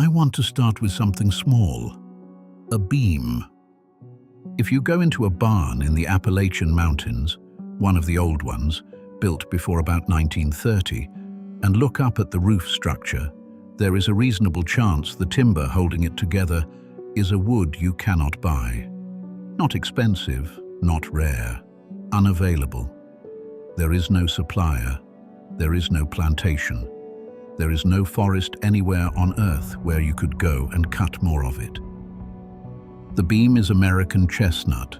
I want to start with something small, a beam. If you go into a barn in the Appalachian Mountains, one of the old ones, built before about 1930, and look up at the roof structure, there is a reasonable chance the timber holding it together is a wood you cannot buy. Not expensive, not rare, unavailable. There is no supplier, there is no plantation. There is no forest anywhere on Earth where you could go and cut more of it. The beam is American chestnut,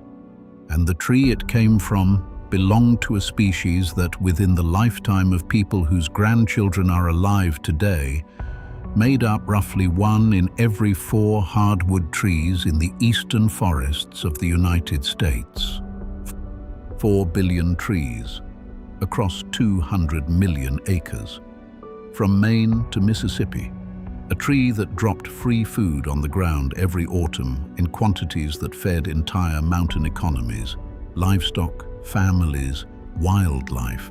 and the tree it came from belonged to a species that, within the lifetime of people whose grandchildren are alive today, made up roughly 1 in every 4 hardwood trees in the eastern forests of the United States. 4 billion trees across 200 million acres. From Maine to Mississippi, a tree that dropped free food on the ground every autumn in quantities that fed entire mountain economies, livestock, families, wildlife,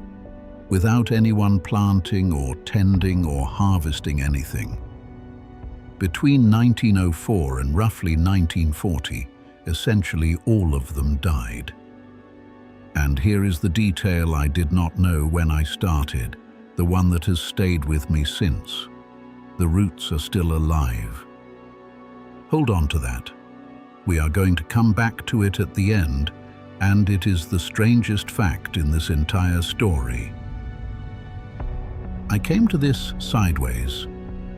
without anyone planting or tending or harvesting anything. Between 1904 and roughly 1940, essentially all of them died. And here is the detail I did not know when I started, the one that has stayed with me since. The roots are still alive. Hold on to that. We are going to come back to it at the end, and it is the strangest fact in this entire story. I came to this sideways.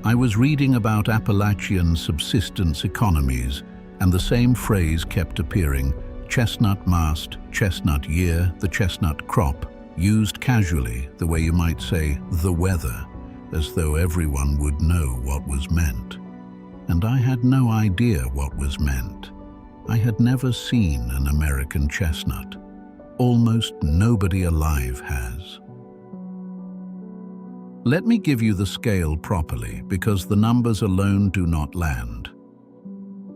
I was reading about Appalachian subsistence economies, and the same phrase kept appearing: chestnut mast, chestnut year, the chestnut crop, used casually, the way you might say, the weather, as though everyone would know what was meant. And I had no idea what was meant. I had never seen an American chestnut. Almost nobody alive has. Let me give you the scale properly, because the numbers alone do not land.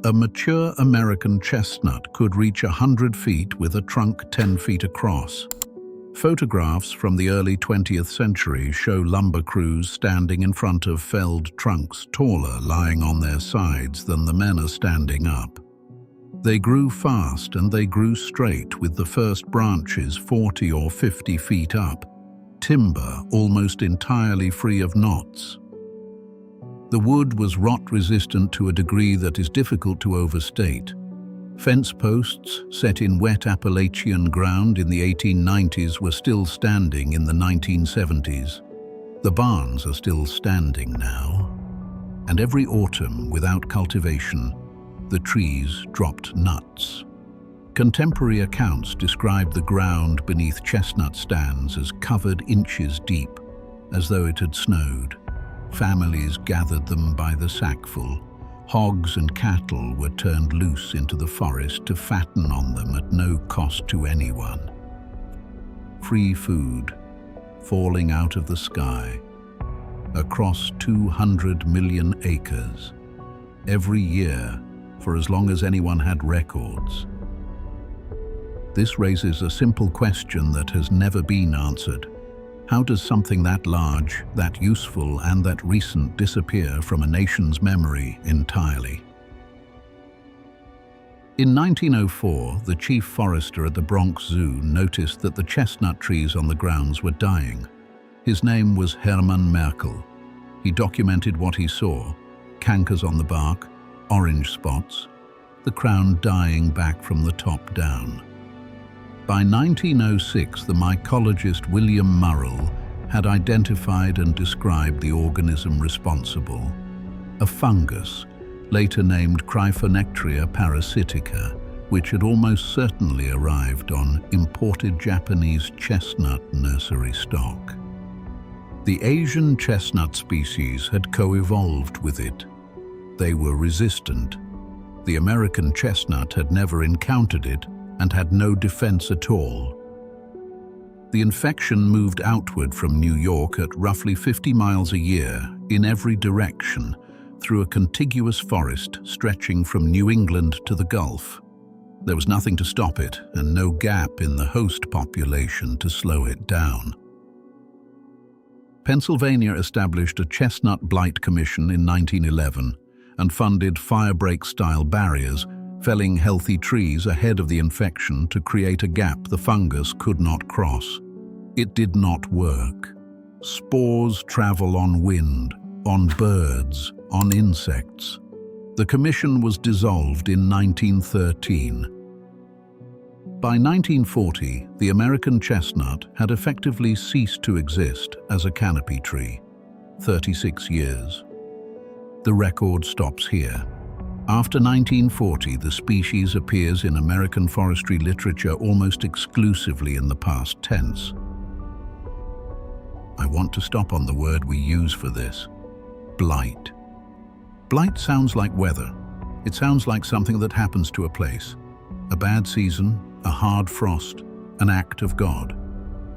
A mature American chestnut could reach 100 feet with a trunk 10 feet across. Photographs from the early 20th century show lumber crews standing in front of felled trunks taller lying on their sides than the men are standing up. They grew fast and they grew straight, with the first branches 40 or 50 feet up, timber almost entirely free of knots. The wood was rot-resistant to a degree that is difficult to overstate. Fence posts set in wet Appalachian ground in the 1890s were still standing in the 1970s. The barns are still standing now. And every autumn, without cultivation, the trees dropped nuts. Contemporary accounts describe the ground beneath chestnut stands as covered inches deep, as though it had snowed. Families gathered them by the sackful. Hogs and cattle were turned loose into the forest to fatten on them at no cost to anyone. Free food falling out of the sky across 200 million acres every year for as long as anyone had records. This raises a simple question that has never been answered. How does something that large, that useful, and that recent disappear from a nation's memory entirely? In 1904, the chief forester at the Bronx Zoo noticed that the chestnut trees on the grounds were dying. His name was Hermann Merkel. He documented what he saw: cankers on the bark, orange spots, the crown dying back from the top down. By 1906, the mycologist William Murrell had identified and described the organism responsible, a fungus, later named Cryphonectria parasitica, which had almost certainly arrived on imported Japanese chestnut nursery stock. The Asian chestnut species had co-evolved with it. They were resistant. The American chestnut had never encountered it and had no defense at all. The infection moved outward from New York at roughly 50 miles a year in every direction through a contiguous forest stretching from New England to the Gulf. There was nothing to stop it and no gap in the host population to slow it down. Pennsylvania established a chestnut blight commission in 1911 and funded firebreak-style barriers, felling healthy trees ahead of the infection to create a gap the fungus could not cross. It did not work. Spores travel on wind, on birds, on insects. The commission was dissolved in 1913. By 1940, the American chestnut had effectively ceased to exist as a canopy tree. 36 years. The record stops here. After 1940, the species appears in American forestry literature almost exclusively in the past tense. I want to stop on the word we use for this: blight. Blight sounds like weather. It sounds like something that happens to a place. A bad season, a hard frost, an act of God.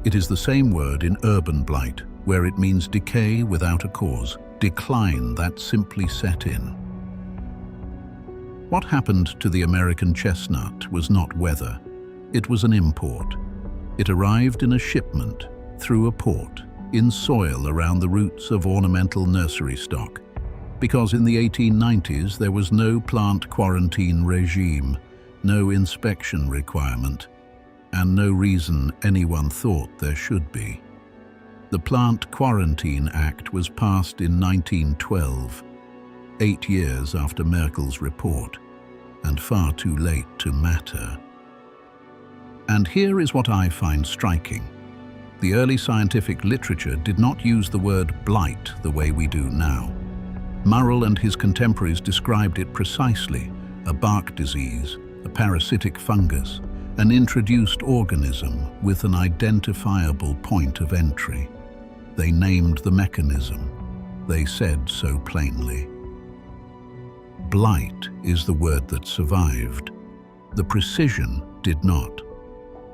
It is the same word in urban blight, where it means decay without a cause, decline that simply set in. What happened to the American chestnut was not weather. It was an import. It arrived in a shipment, through a port, in soil around the roots of ornamental nursery stock, because in the 1890s there was no plant quarantine regime, no inspection requirement, and no reason anyone thought there should be. The Plant Quarantine Act was passed in 1912, 8 years after Merkel's report, and far too late to matter. And here is what I find striking. The early scientific literature did not use the word blight the way we do now. Murrell and his contemporaries described it precisely: a bark disease, a parasitic fungus, an introduced organism with an identifiable point of entry. They named the mechanism. They said so plainly. Blight is the word that survived. The precision did not.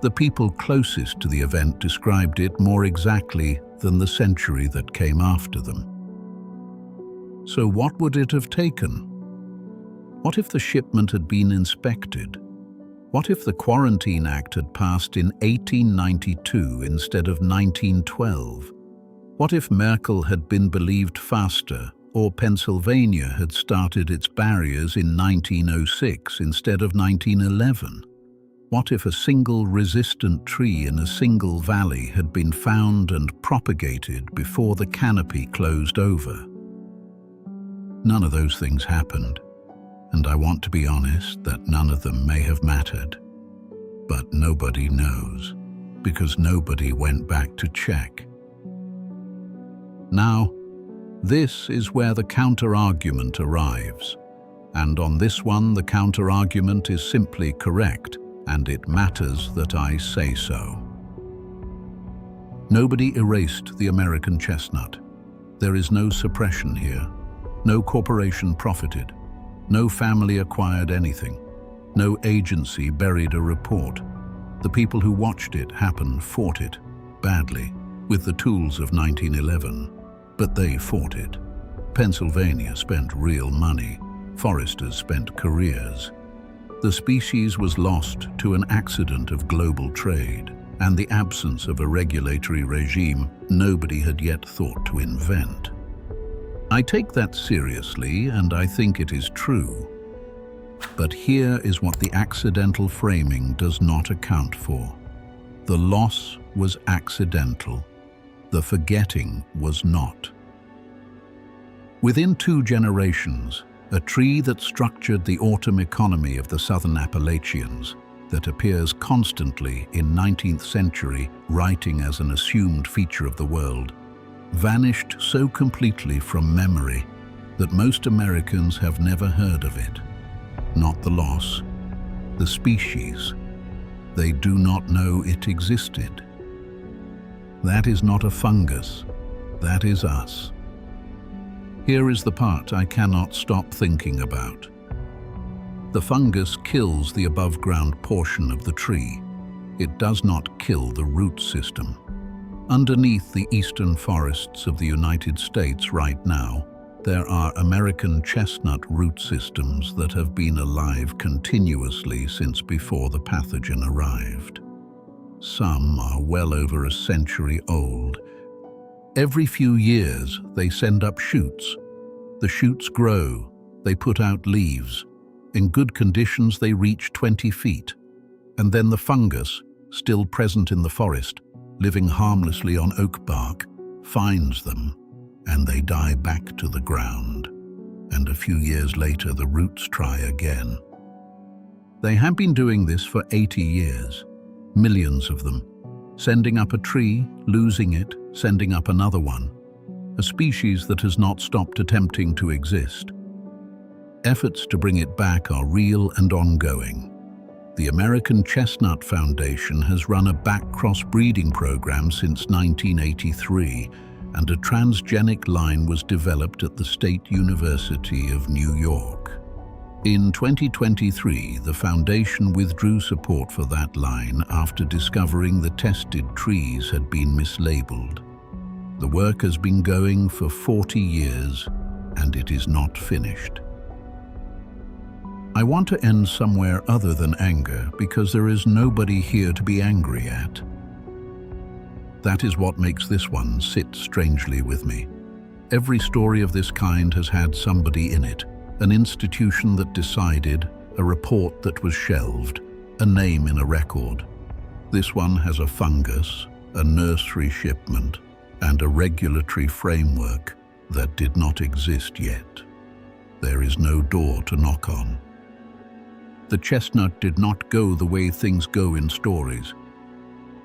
The people closest to the event described it more exactly than the century that came after them. So what would it have taken? What if the shipment had been inspected? What if the Quarantine Act had passed in 1892 instead of 1912? What if Merkel had been believed faster, or Pennsylvania had started its barriers in 1906 instead of 1911? What if a single resistant tree in a single valley had been found and propagated before the canopy closed over? None of those things happened, and I want to be honest that none of them may have mattered. But nobody knows, because nobody went back to check. Now, this is where the counter-argument arrives, and on this one the counter-argument is simply correct, and it matters that I say so. Nobody erased the American chestnut. There is no suppression here. No corporation profited. No family acquired anything. No agency buried a report. The people who watched it happen fought it, badly, with the tools of 1911. But they fought it. Pennsylvania spent real money. Foresters spent careers. The species was lost to an accident of global trade and the absence of a regulatory regime nobody had yet thought to invent. I take that seriously, and I think it is true. But here is what the accidental framing does not account for. The loss was accidental. The forgetting was not. Within 2 generations, a tree that structured the autumn economy of the southern Appalachians, that appears constantly in 19th century writing as an assumed feature of the world, vanished so completely from memory that most Americans have never heard of it. Not the loss, the species. They do not know it existed. That is not a fungus, that is us. Here is the part I cannot stop thinking about. The fungus kills the above-ground portion of the tree. It does not kill the root system. Underneath the eastern forests of the United States right now, there are American chestnut root systems that have been alive continuously since before the pathogen arrived. Some are well over a century old. Every few years, they send up shoots. The shoots grow, They put out leaves. In good conditions, they reach 20 feet. And then the fungus, still present in the forest, living harmlessly on oak bark, finds them, and they die back to the ground. And a few years later, the roots try again. They have been doing this for 80 years, millions of them, sending up a tree, losing it, sending up another one, a species that has not stopped attempting to exist. Efforts to bring it back are real and ongoing. The American Chestnut Foundation has run a back-cross breeding program since 1983, and a transgenic line was developed at the State University of New York. In 2023, the foundation withdrew support for that line after discovering the tested trees had been mislabeled. The work has been going for 40 years, and it is not finished. I want to end somewhere other than anger because there is nobody here to be angry at. That is what makes this one sit strangely with me. Every story of this kind has had somebody in it, an institution that decided, a report that was shelved, a name in a record. This one has a fungus, a nursery shipment, and a regulatory framework that did not exist yet. There is no door to knock on. The chestnut did not go the way things go in stories.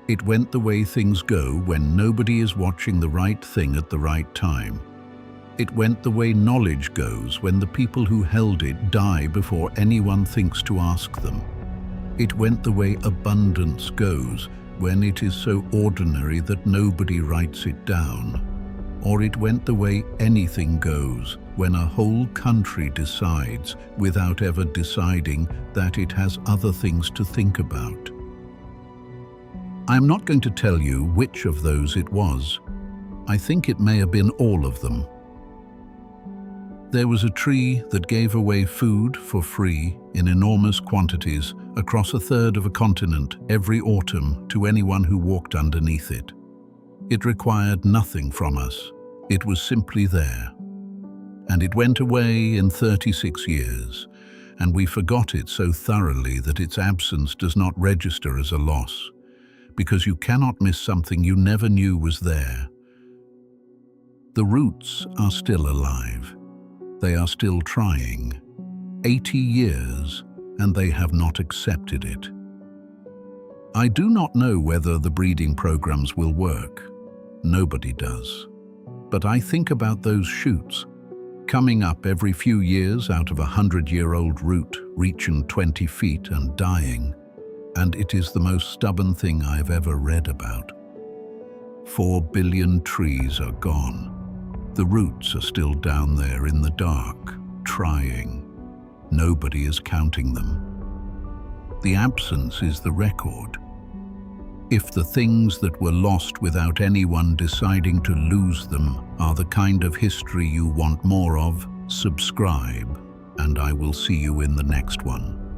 It went the way things go when nobody is watching the right thing at the right time. It went the way knowledge goes when the people who held it die before anyone thinks to ask them. It went the way abundance goes when it is so ordinary that nobody writes it down. Or it went the way anything goes when a whole country decides, without ever deciding, that it has other things to think about. I am not going to tell you which of those it was. I think it may have been all of them. There was a tree that gave away food for free in enormous quantities across a third of a continent every autumn to anyone who walked underneath it. It required nothing from us. It was simply there. And it went away in 36 years, and we forgot it so thoroughly that its absence does not register as a loss, because you cannot miss something you never knew was there. The roots are still alive. They are still trying. 80 years, and they have not accepted it. I do not know whether the breeding programs will work. Nobody does. But I think about those shoots, coming up every few years out of a 100-year-old root, reaching 20 feet and dying, and it is the most stubborn thing I've ever read about. 4 billion trees are gone. The roots are still down there in the dark, trying. Nobody is counting them. The absence is the record. If the things that were lost without anyone deciding to lose them are the kind of history you want more of, subscribe, and I will see you in the next one.